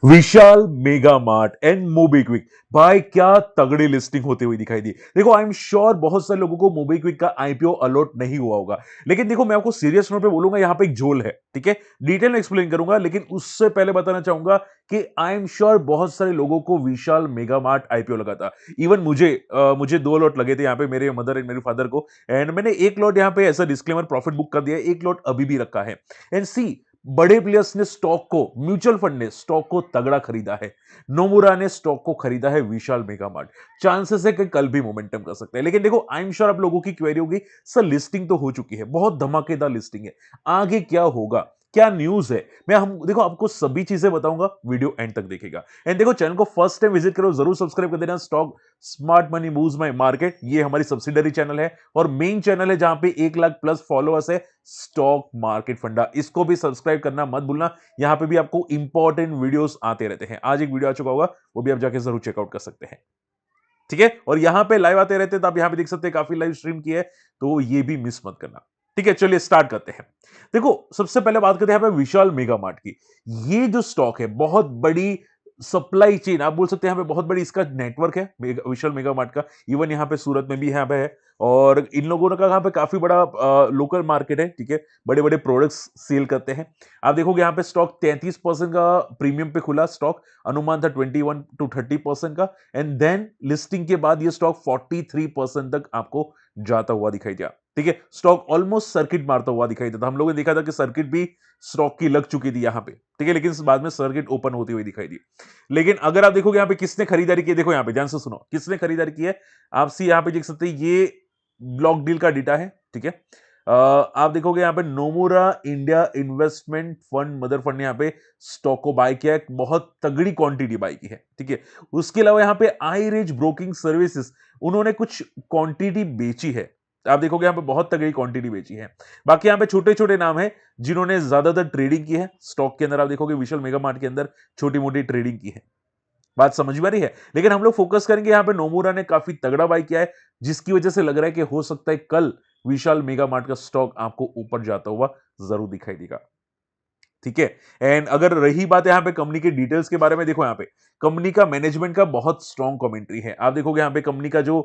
Vishal mega mart and MobiKwik, भाई क्या तगड़ी लिस्टिंग होती हुई दिखाई दी। देखो आई एम श्योर बहुत सारे लोगों को मोबीक्विक का आईपीओ अलॉट नहीं हुआ होगा, लेकिन देखो मैं आपको सीरियस नोट पे बोलूंगा, यहां पे एक झोल है, ठीक है। डिटेल में एक्सप्लेन करूंगा, लेकिन उससे पहले बताना चाहूंगा कि आई एम श्योर बहुत सारे लोगों को विशाल मेगा मार्ट आईपीओ लगा था। इवन मुझे 2 लॉट लगे थे यहाँ पे, मेरे मदर एंड मेरे फादर को। एंड मैंने एक लॉट यहाँ पे ऐसा डिस्क्लेमर प्रॉफिट बुक कर दिया, एक लॉट अभी भी रखा है। एंड सी, बड़े प्लेयर्स ने स्टॉक को, म्यूचुअल फंड ने स्टॉक को तगड़ा खरीदा है। नोमुरा ने स्टॉक को खरीदा है विशाल मेगा मार्ट। चांसेस है कि कल भी मोमेंटम कर सकते हैं, लेकिन देखो आई एम श्योर आप लोगों की क्वेरी होगी, सर लिस्टिंग तो हो चुकी है, बहुत धमाकेदार लिस्टिंग है, आगे क्या होगा, क्या न्यूज है। मैं हम देखो आपको सभी चीजें बताऊंगा, वीडियो एंड तक देखेगा। एंड देखो चैनल को फर्स्ट टाइम विजिट करो, जरूर सब्सक्राइब कर देना। Stock smart money moves my market, ये हमारी सब्सिडरी चैनल है और मेन चैनल है जहां पे 1 लाख प्लस फॉलोअर्स है, स्टॉक मार्केट फंडा। इसको भी सब्सक्राइब करना मत भूलना, यहां पे भी आपको इंपॉर्टेंट वीडियोस आते रहते हैं। आज एक वीडियो आ चुका होगा, वो भी आप जाके जरूर चेकआउट कर सकते हैं, ठीक है। और यहां पे लाइव आते रहते हैं, तो आप यहां पे देख सकते हैं काफी लाइव स्ट्रीम की है, तो ये भी मिस मत करना, ठीक है। चलिए स्टार्ट करते हैं। देखो सबसे पहले बात करते हैं यहां पे विशाल मेगा मार्ट की। ये जो स्टॉक है, बहुत बड़ी सप्लाई चेन आप बोल सकते हैं, यहाँ पे बहुत बड़ी इसका नेटवर्क है विशाल मेगा मार्ट का। इवन यहाँ पे सूरत में भी यहाँ पे है, और इन लोगों का यहाँ पे काफी बड़ा लोकल मार्केट है, ठीक है। बड़े बड़े प्रोडक्ट्स सेल करते हैं। आप देखोगे यहाँ पे स्टॉक 33% का प्रीमियम पे खुला स्टॉक, अनुमान था 21 to 30% का। एंड देन लिस्टिंग के बाद ये स्टॉक 43% तक आपको जाता हुआ दिखाई दिया, ठीक है। स्टॉक ऑलमोस्ट सर्किट मारता हुआ दिखाई देता, हम लोगों ने देखा था कि सर्किट भी स्टॉक की लग चुकी थी यहां पे, ठीक है, लेकिन इस बाद में सर्किट ओपन होती हुई दिखाई दी। लेकिन अगर आप देखोगे यहाँ पे किसने खरीदारी की है, देखो यहाँ पे ध्यान से सुनो किसने खरीदारी की है। आप सी यहाँ पे देख सकते हैं, ये ब्लॉक डील का डेटा है, ठीक है। आप देखोगे यहाँ पे Nomura India investment fund, mother fund ने यहाँ पे स्टॉक को बाय किया है, बहुत तगड़ी क्वांटिटी बाय की है, ठीक है। उसके अलावा यहाँ पे आई रेज ब्रोकिंग सर्विसेज, उन्होंने कुछ क्वांटिटी बेची है। आप देखोगे यहाँ पे बहुत तगड़ी क्वांटिटी बेची है। बाकी यहाँ पे छोटे छोटे नाम है जिन्होंने ज्यादातर ट्रेडिंग की है स्टॉक के अंदर। आप देखोगे विशाल मेगा मार्ट के अंदर छोटी मोटी ट्रेडिंग की है, बात समझ में आ रही है। लेकिन हम लोग फोकस करेंगे यहाँ पे नोमुरा ने काफी तगड़ा बाई किया है, जिसकी वजह से लग रहा है कि हो सकता है कल विशाल मेगा मार्ट का स्टॉक आपको ऊपर जाता हुआ जरूर दिखाई देगा, ठीक है। एंड अगर रही बात यहाँ पे कंपनी के डिटेल्स के बारे में, देखो यहाँ पे कंपनी का मैनेजमेंट का बहुत स्ट्रॉन्ग कमेंट्री है। आप देखोगे यहाँ पे कंपनी का जो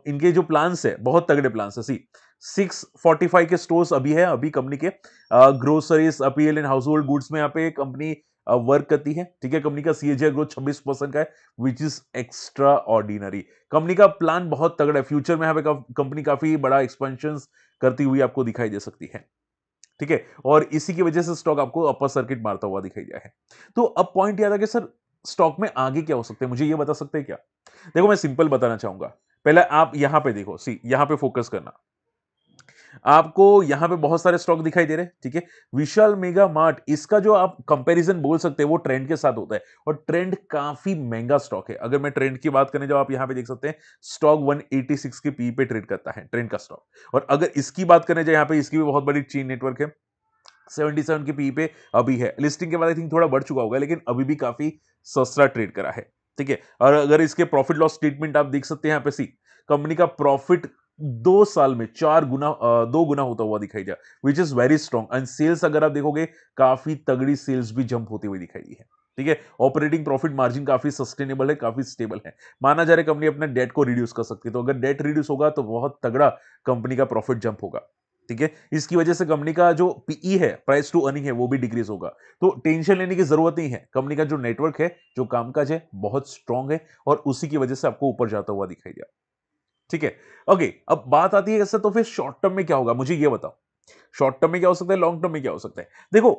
इनके जो प्लान्स है, बहुत तगड़े प्लान्स है। सी 645 के स्टोर्स अभी है, अभी कंपनी के groceries, appeal and house hold goods में यहाँ पे कंपनी वर्क करती है, ठीक है। कंपनी का सीएजीआर ग्रोथ 26% का है, which is extra ordinary. Company का प्लान बहुत तगड़ा है, फ्यूचर में यहाँ पे कंपनी काफी बड़ा एक्सपेंशन करती हुई आपको दिखाई दे सकती है, ठीक है। और इसी की वजह से स्टॉक आपको अपर सर्किट मारता हुआ दिखाई दिया है। तो अब पॉइंट याद आ कि सर स्टॉक में आगे क्या हो सकते हैं, मुझे ये बता सकते हैं क्या। देखो मैं सिंपल बताना चाहूंगा, पहले आप यहां पे देखो, सी यहां पे फोकस करना। आपको यहां पे बहुत सारे स्टॉक दिखाई दे रहे हैं, ठीक है। विशाल मेगा मार्ट, इसका जो आप कंपैरिजन बोल सकते हैं वो ट्रेंड के साथ होता है, और ट्रेंड काफी महंगा स्टॉक है। अगर मैं ट्रेंड की बात करें, जो आप यहां पे देख सकते हैं, स्टॉक 186 के पी पे ट्रेड करता है, ट्रेंड का स्टॉक। और अगर इसकी बात करें, जो यहां पे इसकी भी बहुत बड़ी चेन नेटवर्क है, 77 के पी पे अभी है। लिस्टिंग के बाद आई थिंक थोड़ा बढ़ चुका होगा, लेकिन अभी भी काफी सस्ता ट्रेड करा है, ठीक है। और अगर इसके प्रॉफिट लॉस स्टेटमेंट आप देख सकते हैं यहाँ पे, सी कंपनी का प्रॉफिट 2 साल में 4 गुना 2 गुना होता हुआ दिखाई दिया, which is very strong. And sales अगर आप देखोगे, काफी तगड़ी सेल्स भी जंप होती हुई दिखाई दी है, ठीक है। ऑपरेटिंग प्रॉफिट मार्जिन काफी सस्टेनेबल है, काफी स्टेबल है। माना जा रहा है कंपनी अपने डेट को रिड्यूस कर सकती है, तो अगर डेट रिड्यूस होगा तो बहुत तगड़ा कंपनी का प्रॉफिट जंप होगा, ठीक है। इसकी वजह से कंपनी का जो पीई है, प्राइस टू अर्निंग है, वो भी डिक्रीज होगा। तो टेंशन लेने की जरूरत नहीं है, कंपनी का जो नेटवर्क है, जो कामकाज है, बहुत स्ट्रांग है, और उसी की वजह से आपको ऊपर जाता हुआ दिखाई दिया, ठीक है। ओके, अब बात आती है ऐसा, तो फिर शॉर्ट टर्म में क्या होगा, मुझे ये बताओ। शॉर्ट टर्म में क्या हो सकता है, लॉन्ग टर्म में क्या हो सकता है। देखो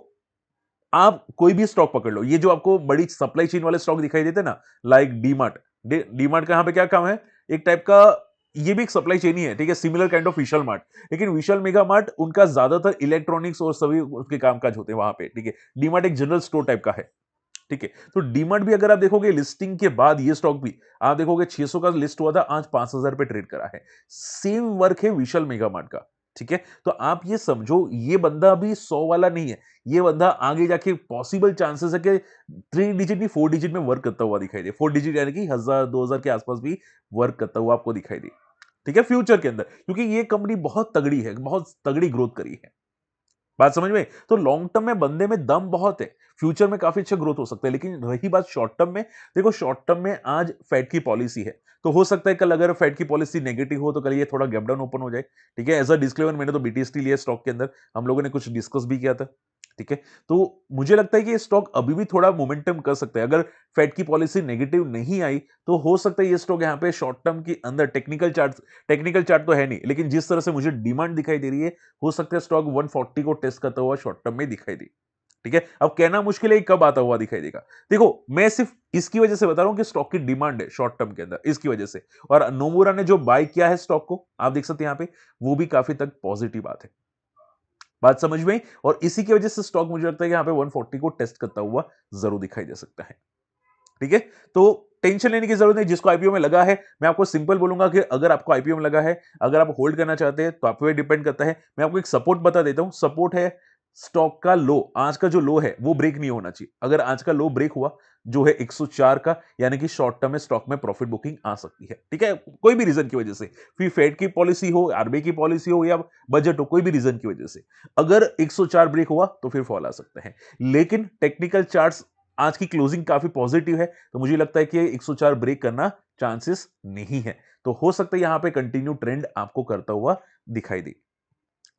आप कोई भी स्टॉक पकड़ लो, ये जो आपको बड़ी सप्लाई चेन वाले स्टॉक दिखाई देते हैं ना, लाइक डीमार्ट। डीमार्ट का यहाँ पे क्या काम है, एक टाइप का, ये भी एक सप्लाई चेन ही है, ठीक है, similar kind of Vishal mart. लेकिन विशाल मेगा मार्ट, उनका ज्यादातर इलेक्ट्रॉनिक्स और सभी उसके कामकाज होते हैं वहां पे, ठीक है। डीमार्ट एक जनरल स्टोर टाइप का है, ठीक है। तो डीमार्ट भी अगर आप देखोगे लिस्टिंग के बाद, ये स्टॉक भी आप देखोगे 600 का लिस्ट हुआ था, आज 5000 पे ट्रेड करा है। सेम वर्क है विशाल मेगा मार्ट का, ठीक है। तो आप ये समझो, ये बंदा अभी 100 वाला नहीं है, ये बंदा आगे जाके पॉसिबल चांसेस है कि 3 डिजिट नहीं 4 डिजिट में वर्क करता हुआ दिखाई दे। 4 डिजिट यानी कि 1000 2000 के आसपास भी वर्क करता हुआ आपको दिखाई दे, ठीक है, फ्यूचर के अंदर, क्योंकि ये कंपनी बहुत तगड़ी है, बहुत तगड़ी ग्रोथ करी है। बात समझ में? तो लॉन्ग टर्म में बंदे में दम बहुत है, फ्यूचर में काफी अच्छा ग्रोथ हो सकता है। लेकिन रही बात शॉर्ट टर्म में, देखो शॉर्ट टर्म में आज फेड की पॉलिसी है, तो हो सकता है कल अगर फेड की पॉलिसी नेगेटिव हो तो कल ये थोड़ा गैप डाउन ओपन हो जाए। ठीक है, एज अ डिस्क्लेमर मैंने तो बीटीएसटी लिया स्टॉक के अंदर, हम लोगों ने कुछ डिस्कस भी किया था। ठीक है, तो मुझे लगता है कि ये स्टॉक अभी भी थोड़ा मोमेंटम कर सकता है। अगर फेड की पॉलिसी नेगेटिव नहीं आई तो हो सकता है ये स्टॉक यहाँ पे शॉर्ट टर्म के अंदर टेक्निकल चार्ट तो है नहीं, लेकिन जिस तरह से मुझे डिमांड दिखाई दे रही है, हो सकता है स्टॉक 140 को टेस्ट करता हुआ शॉर्ट टर्म में दिखाई दे। ठीक है, अब कहना मुश्किल है कि कब आता हुआ दिखाई देगा। देखो मैं सिर्फ इसकी वजह से बता रहा हूं कि स्टॉक की डिमांड है शॉर्ट टर्म के अंदर, इसकी वजह से। और नोमुरा ने जो बाय किया है स्टॉक को, आप देख सकते हैं यहां पे, वो भी काफी तक पॉजिटिव बात है। बात समझ में आई? और इसी की वजह से स्टॉक मुझे लगता है कि यहां पे 140 को टेस्ट करता हुआ जरूर दिखाई दे सकता है। ठीक है, तो टेंशन लेने की जरूरत नहीं। जिसको आईपीओ में लगा है, मैं आपको सिंपल बोलूंगा कि अगर आपको आईपीओ में लगा है, अगर आप होल्ड करना चाहते हैं तो आप पे डिपेंड करता है। मैं आपको एक सपोर्ट बता देता हूं। सपोर्ट है स्टॉक का लो, आज का जो लो है वो ब्रेक नहीं होना चाहिए। अगर आज का लो ब्रेक हुआ जो है 104 का, यानी कि शॉर्ट टर्म में स्टॉक में प्रॉफिट बुकिंग आ सकती है। ठीक है, कोई भी रीजन की वजह से, फिर फेड की पॉलिसी हो, आरबीआई की पॉलिसी हो, या बजट हो, कोई भी रीजन की वजह से अगर 104 ब्रेक हुआ तो फिर फॉल आ सकता है। लेकिन टेक्निकल चार्ट्स आज की क्लोजिंग काफी पॉजिटिव है, तो मुझे लगता है कि 104 ब्रेक करना चांसेस नहीं है। तो हो सकता है यहां पे कंटिन्यू ट्रेंड आपको करता हुआ दिखाई दे।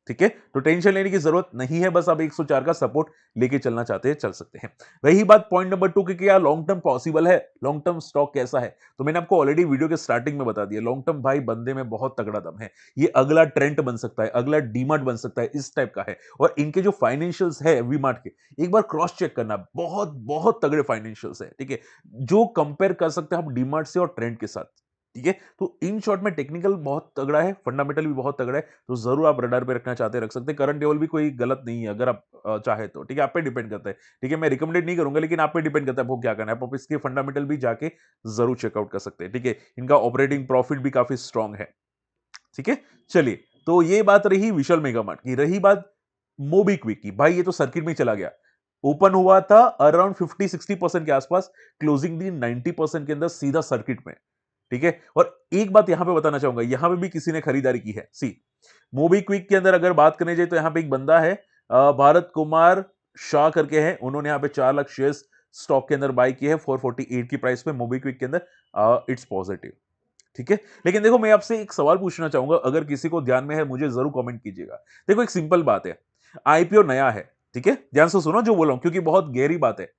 ठीक है, तो टेंशन लेने की जरूरत नहीं है, बस आप 104 का सपोर्ट लेके चलना चाहते हैं चल सकते हैं। रही बात पॉइंट नंबर 2 की, क्या लॉन्ग टर्म पॉसिबल है, लॉन्ग टर्म स्टॉक कैसा है, तो मैंने आपको ऑलरेडी वीडियो के स्टार्टिंग में बता दिया। लॉन्ग टर्म भाई बंदे में बहुत तगड़ा दम है, ये अगला ट्रेंड बन सकता है, अगला डीमार्ट बन सकता है, इस टाइप का है। और इनके जो फाइनेंशियल्स है वीमार्ट के, एक बार क्रॉस चेक करना, बहुत बहुत तगड़े फाइनेंशियल्स है। ठीक है, जो कंपेयर कर सकते हैं आप डीमार्ट से और ट्रेंड के साथ। ठीक है, तो इन शॉर्ट में टेक्निकल बहुत तगड़ा है, फंडामेंटल भी बहुत तगड़ा है, तो जरूर आप रडार पे रखना चाहते हैं रख सकते हैं। करंट लेवल भी कोई गलत नहीं है अगर आप चाहे तो। ठीक है, आप पे डिपेंड करता है। ठीक है, मैं रिकमेंडेड नहीं करूंगा, लेकिन आप पे डिपेंड करता है आपको क्या करना है। आप इसके फंडामेंटल भी जाके जरूर चेकआउट कर सकते हैं। ठीक है, इनका ऑपरेटिंग प्रॉफिट भी काफी स्ट्रांग है। ठीक है, चलिए, तो ये बात रही विशाल मेगा मार्ट की। रही बात मोबीक्विक की, भाई ये तो सर्किट में ही चला गया। ओपन हुआ था अराउंड 50-60% के आसपास, क्लोजिंग दी 90% के अंदर सीधा सर्किट में। ठीक है, और एक बात यहां पे बताना चाहूंगा, यहां पे भी किसी ने खरीदारी की है। सी मोबीक्विक के अंदर अगर बात करने जाए तो यहां पे एक बंदा है, भारत कुमार शाह करके है, उन्होंने यहां पे 4 लाख शेयर्स स्टॉक के अंदर बाय किए हैं 448 की प्राइस पे मोबीक्विक के अंदर। It's positive. ठीक है, लेकिन देखो मैं आपसे एक सवाल पूछना चाहूंगा, अगर किसी को ध्यान में है मुझे जरूर कमेंट कीजिएगा। देखो एक सिंपल बात है, आईपीओ नया है। ठीक है, ध्यान से सुनो जो बोल रहा हूं, क्योंकि बहुत गहरी बात है।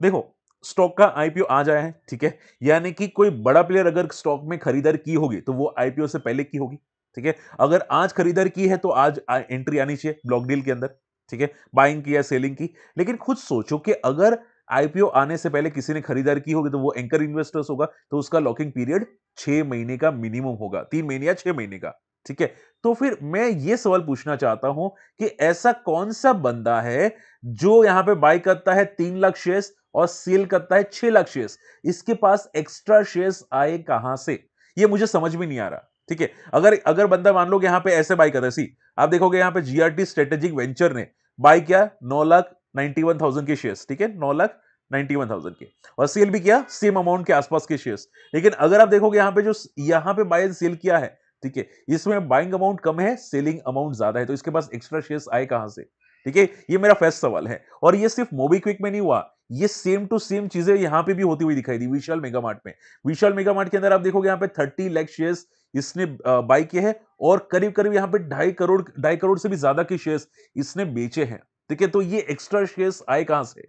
देखो स्टॉक का आईपीओ आज आया है, ठीक है, यानी कि कोई बड़ा प्लेयर अगर स्टॉक में खरीदारी की होगी तो वो आईपीओ से पहले की होगी। ठीक है, अगर आज खरीदारी की है तो आज एंट्री आनी चाहिए ब्लॉक डील के अंदर। ठीक है, बाइंग की या सेलिंग की। लेकिन खुद सोचो कि अगर आईपीओ आने से पहले किसी ने खरीदारी की होगी तो वो एंकर इन्वेस्टर्स होगा, तो उसका लॉकिंग पीरियड 6 महीने का मिनिमम होगा, 3 महीने या 6 महीने का। ठीक है, तो फिर मैं ये सवाल पूछना चाहता हूं कि ऐसा कौन सा बंदा है जो यहां पे बाय करता है 3 लाख शेयर्स और सेल करता है 6 लाख शेयर्स, इसके पास एक्स्ट्रा शेयर्स आए कहां से, ये मुझे समझ में नहीं आ रहा। ठीक है, अगर अगर बंदा मान लो कि यहां पे ऐसे बाय करता है, सी आप देखोगे यहां पे जीआरटी स्ट्रेटेजिक वेंचर ने बाय किया 9,91,000 के शेयर्स। ठीक है, 9,91,000 के, और सेल भी किया सेम अमाउंट के आसपास के शेयर्स। लेकिन अगर आप देखोगे यहां पे जो यहां पे बाय एंड सेल किया है, ठीक है, इसमें बाइंग अमाउंट कम है, सेलिंग अमाउंट ज्यादा है, तो इसके पास एक्स्ट्रा शेयर्स आए कहां से। ठीक है, ये मेरा फर्स्ट सवाल है। और ये सिर्फ मोबीक्विक में नहीं हुआ, ये सेम टू सेम चीजें यहां पे भी होती हुई दिखाई दी विशाल मेगा मार्ट में। विशाल मेगा मार्ट के अंदर आप देखोगे यहां पे 30 लाख शेयर्स इसने बाय किए हैं, और करीब करीब यहां पे 2.5 करोड़ से भी ज्यादा के शेयर्स इसने बेचे हैं। ठीक है, तो ये एक्स्ट्रा शेयर्स आए कहां से।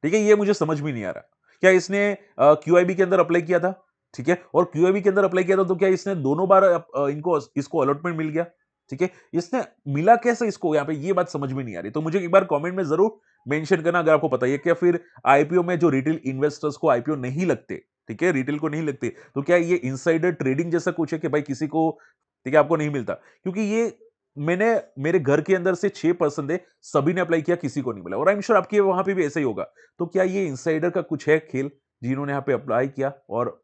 ठीक है, ये मुझे समझ में नहीं आ रहा। क्या इसने क्यूआईबी के अंदर अप्लाई किया था। ठीक है, और क्यूआईबी के अंदर अप्लाई किया था तो क्या इसने दोनों बार इनको इसको अलॉटमेंट मिल गया। ठीक है, इसने मिला कैसे इसको, यहाँ पे ये बात समझ में नहीं आ रही। तो मुझे एक बार कमेंट में जरूर मेंशन करना अगर आपको पता है। क्या फिर आईपीओ में जो रिटेल इन्वेस्टर्स को आईपीओ नहीं लगते, ठीक है, रिटेल को नहीं लगते, तो क्या ये इनसाइडर ट्रेडिंग जैसा कुछ है कि भाई किसी को, ठीक है, आपको नहीं मिलता। क्योंकि ये मैंने मेरे घर के अंदर से 6 पर्सन थे, सभी ने अप्लाई किया, किसी को नहीं मिला, और आई एम श्योर आपके वहां पे भी ऐसा ही होगा। तो क्या ये इनसाइडर का कुछ है खेल, जिन्होंने यहाँ पे अप्लाई किया और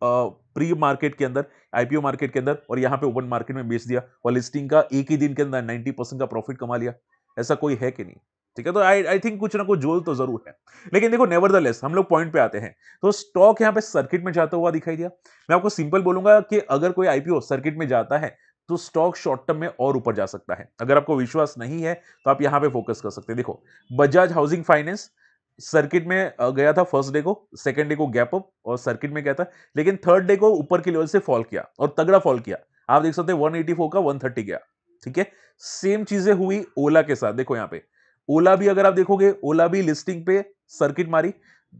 प्री मार्केट के अंदर, आईपीओ मार्केट के अंदर, और यहां पे ओपन मार्केट में बेच दिया, और लिस्टिंग का एक ही दिन के अंदर 90% का प्रॉफिट कमा लिया। ऐसा कोई है कि नहीं। ठीक है, तो आई आई थिंक कुछ ना कुछ जोल तो जरूर है। लेकिन देखो नेवरदलेस हम लोग पॉइंट पे आते हैं, तो स्टॉक यहां पे सर्किट में जाता हुआ दिखाई दिया। मैं आपको सिंपल बोलूंगा कि अगर कोई आईपीओ सर्किट में जाता है तो स्टॉक शॉर्ट टर्म में और ऊपर जा सकता है। अगर आपको विश्वास नहीं है तो आप यहां पे फोकस कर सकते हैं। देखो, बजाज हाउसिंग फाइनेंस सर्किट में गया था फर्स्ट डे को, सेकंड डे को गैप अप और सर्किट में गया था, लेकिन थर्ड डे को ऊपर के लेवल से फॉल किया और तगड़ा फॉल किया। आप देख सकते हैं 184 का 130 गया। ठीक है, सेम चीजें हुई ओला के साथ। देखो यहां पे ओला भी, अगर आप देखोगे, ओला भी लिस्टिंग पे सर्किट मारी,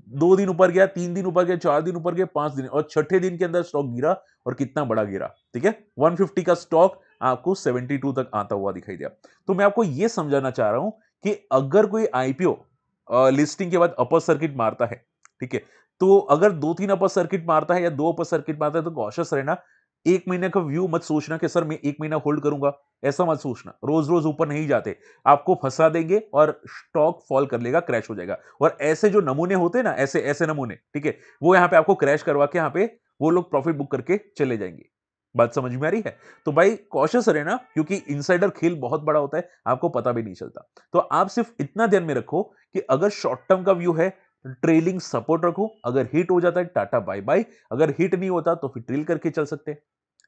2 दिन ऊपर गया, 3 दिन ऊपर गया, 4 दिन ऊपर गया, 5 दिन, और छठे दिन के अंदर स्टॉक गिरा। और कितना बड़ा गिरा, ठीक है, 150 का स्टॉक आपको 72 तक आता हुआ दिखाई दिया। तो मैं आपको यह समझाना चाह रहा हूं कि अगर कोई आईपीओ लिस्टिंग के बाद अपर सर्किट मारता है, ठीक है, तो अगर 2-3 अपर सर्किट मारता है या 2 अपर सर्किट मारता है तो कॉशियस रहना। 1 महीने का व्यू मत सोचना कि सर मैं 1 महीना होल्ड करूंगा, ऐसा मत सोचना। रोज रोज ऊपर नहीं जाते, आपको फंसा देंगे और स्टॉक फॉल कर लेगा, क्रैश हो जाएगा। और ऐसे जो नमूने होते हैं ना, ऐसे ऐसे नमूने, ठीक है, वो यहां पे आपको क्रैश करवा के यहां पे वो लोग प्रॉफिट बुक करके चले जाएंगे। बात समझ में आ रही है? तो भाई कॉशियस रहना, क्योंकि इनसाइडर खेल बहुत बड़ा होता है, आपको पता भी नहीं चलता। तो आप सिर्फ इतना ध्यान में रखो कि अगर शॉर्ट टर्म का व्यू है, ट्रेलिंग सपोर्ट रखो। अगर हिट हो जाता है टाटा बाय बाय, अगर हिट नहीं होता तो फिर ट्रेल करके चल सकते हैं।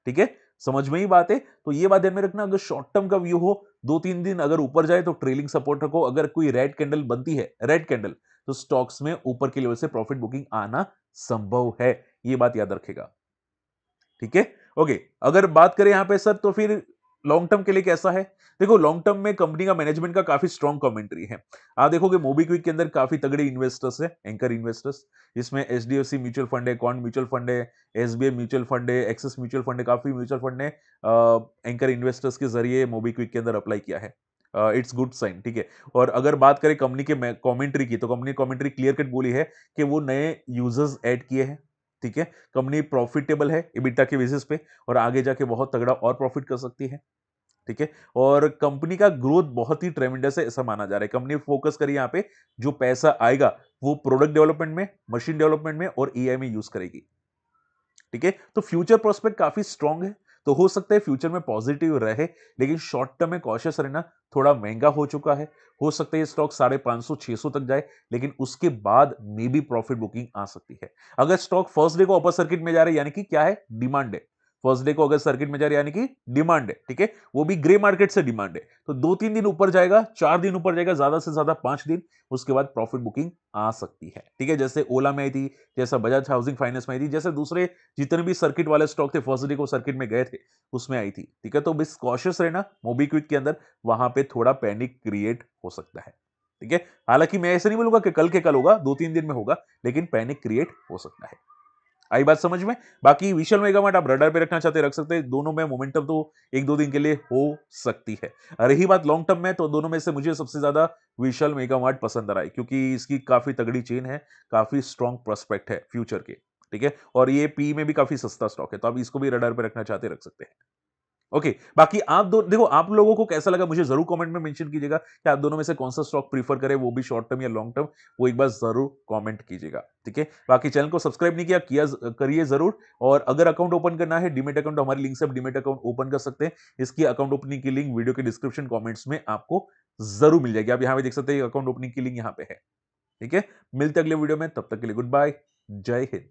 ठीक है, समझ में ही बात है। तो ये बात ध्यान में रखना, अगर शॉर्ट टर्म का व्यू हो, 2-3 दिन अगर ऊपर जाए तो ट्रेलिंग सपोर्ट रखो। अगर कोई रेड कैंडल बनती है, रेड कैंडल, तो स्टॉक्स में ऊपर के लेवल से प्रॉफिट बुकिंग आना संभव है। ये बात याद रखेगा। ठीक है, ओके। अगर बात करें यहां पे सर, तो फिर लॉन्ग टर्म के लिए कैसा है? देखो, लॉन्ग टर्म में कंपनी का मैनेजमेंट का काफी स्ट्रॉन्ग कमेंट्री है। आप देखोगे मोबीक्विक के अंदर काफी तगड़े इन्वेस्टर्स है, एंकर इन्वेस्टर्स। इसमें एचडीएफसी म्यूचुअल फंड है, कॉन्ड म्यूचुअल फंड है, एसबीआई म्यूचुअल फंड है, एक्सिस म्यूचुअल फंड है, काफी म्यूचुअल फंड ने एंकर इन्वेस्टर्स के जरिए मोबीक्विक के अंदर अप्लाई किया है। इट्स गुड साइन, ठीक है। और अगर बात करें कंपनी के कमेंट्री की, तो कंपनी कमेंट्री क्लियर कट बोली है कि वो नए यूजर्स ऐड किए हैं। ठीक है, कंपनी प्रॉफिटेबल है EBITDA के बेसिस पे, और आगे जाके बहुत तगड़ा और प्रॉफिट कर सकती है। ठीक है, और कंपनी का ग्रोथ बहुत ही ट्रेमेंडस है, ऐसा माना जा रहा है। कंपनी फोकस करी यहाँ पे, जो पैसा आएगा वो प्रोडक्ट डेवलपमेंट में, मशीन डेवलपमेंट में और एआई में यूज करेगी। ठीक है, तो फ्यूचर प्रोस्पेक्ट काफी स्ट्रांग है। तो हो सकता है फ्यूचर में पॉजिटिव रहे, लेकिन शॉर्ट टर्म में कॉशियस रहना। थोड़ा महंगा हो चुका है, हो सकता है ये स्टॉक 550-600 तक जाए, लेकिन उसके बाद मे बी प्रॉफिट बुकिंग आ सकती है। अगर स्टॉक फर्स्ट डे को अपर सर्किट में जा रहा है, यानी कि क्या है, डिमांड है। फर्स्ट डे को अगर सर्किट में जा रहा है, यानी कि डिमांड है। ठीक है, वो भी ग्रे मार्केट से डिमांड है। तो 2-3 दिन ऊपर जाएगा, 4 दिन ऊपर जाएगा, ज्यादा से ज्यादा 5 दिन, उसके बाद प्रॉफिट बुकिंग आ सकती है। ठीक है, जैसे ओला में आई थी, जैसा बजाज हाउसिंग फाइनेंस में आई थी, जैसे दूसरे जितने भी सर्किट वाले स्टॉक थे फर्स्ट डे को सर्किट में गए थे, उसमें आई थी। ठीक है, तो बस कॉशियस रहना मोबीक्विक के अंदर, वहां पे थोड़ा पैनिक क्रिएट हो सकता है। ठीक है, हालांकि मैं ऐसे नहीं बोलूंगा कि कल के कल होगा, 2-3 दिन में होगा, लेकिन पैनिक क्रिएट हो सकता है। आई बात समझ में? बाकी विशाल मेगामार्ट आप रडार पे रखना चाहते रख सकते हैं। दोनों में मोमेंटम तो 1-2 दिन के लिए हो सकती है। रही बात लॉन्ग टर्म में, तो दोनों में से मुझे सबसे ज्यादा विशाल मेगामार्ट पसंद आ रहा है, क्योंकि इसकी काफी तगड़ी चेन है, काफी स्ट्रॉन्ग प्रोस्पेक्ट है फ्यूचर के। ठीक है, और ये पी में भी काफी सस्ता स्टॉक है, तो आप इसको भी रडार पे रखना चाहते रख सकते हैं। ओके, बाकी आप दो देखो, आप लोगों को कैसा लगा मुझे जरूर कमेंट में मेंशन कीजिएगा कि आप दोनों में से कौन सा स्टॉक प्रीफर करें, वो भी शॉर्ट टर्म या लॉन्ग टर्म, वो एक बार जरूर कमेंट कीजिएगा। ठीक है, बाकी चैनल को सब्सक्राइब नहीं किया, करिए जरूर। और अगर अकाउंट ओपन करना है डीमेट अकाउंट, हमारी लिंक से आप डीमेट अकाउंट ओपन कर सकते हैं। इसकी अकाउंट ओपनिंग की लिंक वीडियो के डिस्क्रिप्शन कॉमेंट्स में आपको जरूर मिल जाएगी। आप यहाँ पे देख सकते हैं अकाउंट ओपनिंग की लिंक यहाँ पे है। ठीक है, मिलते अगले वीडियो में, तब तक के लिए गुड बाय, जय हिंद।